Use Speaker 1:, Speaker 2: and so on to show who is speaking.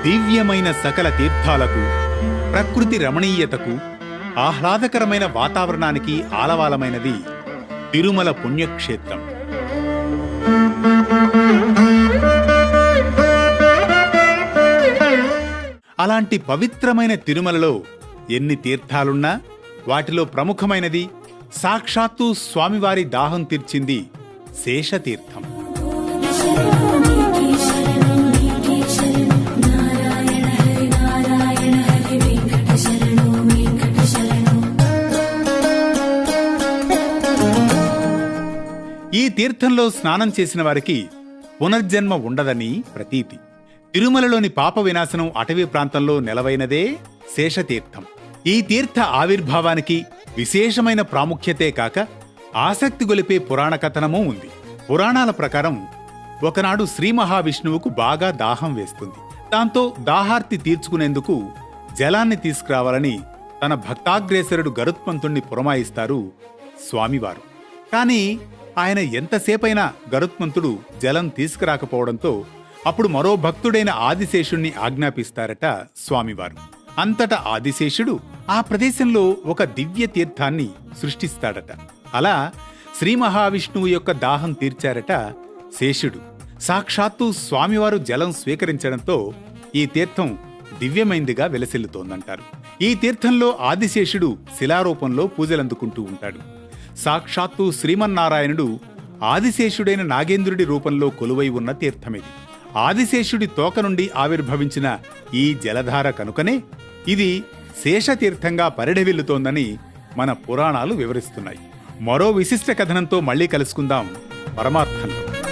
Speaker 1: దివ్యమైన సకల తీర్థాలకు, ప్రకృతి రమణీయతకు, ఆహ్లాదకరమైన వాతావరణానికి ఆలవాలమైనది తిరుమల పుణ్యక్షేత్రం. అలాంటి పవిత్రమైన తిరుమలలో ఎన్ని తీర్థాలున్నా వాటిలో ప్రముఖమైనది, సాక్షాత్తు స్వామివారి దాహం తీర్చింది శేషతీర్థం. ఈ తీర్థంలో స్నానం చేసిన వారికి పునర్జన్మ ఉండదని ప్రతీతి. తిరుమలలోని పాప వినాశనం అటవీ ప్రాంతంలో నెలవైనదే శేషతీర్థం. ఈ తీర్థ ఆవిర్భావానికి విశేషమైన ప్రాముఖ్యతే కాక ఆసక్తి గొలిపే పురాణ కథనమూ ఉంది. పురాణాల ప్రకారం ఒకనాడు శ్రీ మహావిష్ణువుకు బాగా దాహం వేస్తుంది. దాంతో దాహార్తి తీర్చుకునేందుకు జలాన్ని తీసుకురావాలని తన భక్తాగ్రేసరుడు గరుత్మంతుణ్ణి పురమాయిస్తారు స్వామివారు. కాని ఆయన ఎంతసేపైనా గరుత్మంతుడు జలం తీసుకురాకపోవడంతో అప్పుడు మరో భక్తుడైన ఆదిశేషుణ్ణి ఆజ్ఞాపిస్తారట స్వామివారు. అంతటా ఆదిశేషుడు ఆ ప్రదేశంలో ఒక దివ్య తీర్థాన్ని సృష్టిస్తాడట. అలా శ్రీ మహావిష్ణువు యొక్క దాహం తీర్చారట శేషుడు. సాక్షాత్తు స్వామివారు జలం స్వీకరించడంతో ఈ తీర్థం దివ్యమైందిగా వెలసిల్లుతోందంటారు. ఈ తీర్థంలో ఆదిశేషుడు శిలారూపంలో పూజలందుకుంటూ ఉంటాడు. సాక్షాత్తు శ్రీమన్నారాయణుడు ఆదిశేషుడైన నాగేంద్రుడి రూపంలో కొలువై ఉన్న తీర్థమిది. ఆదిశేషుడి తోక నుండి ఆవిర్భవించిన ఈ జలధార కనుకనే ఇది శేషతీర్థంగా పరిఢవిల్లుతోందని మన పురాణాలు వివరిస్తున్నాయి. మరో విశిష్ట కథనంతో మళ్లీ కలుసుకుందాం పరమార్థంలో.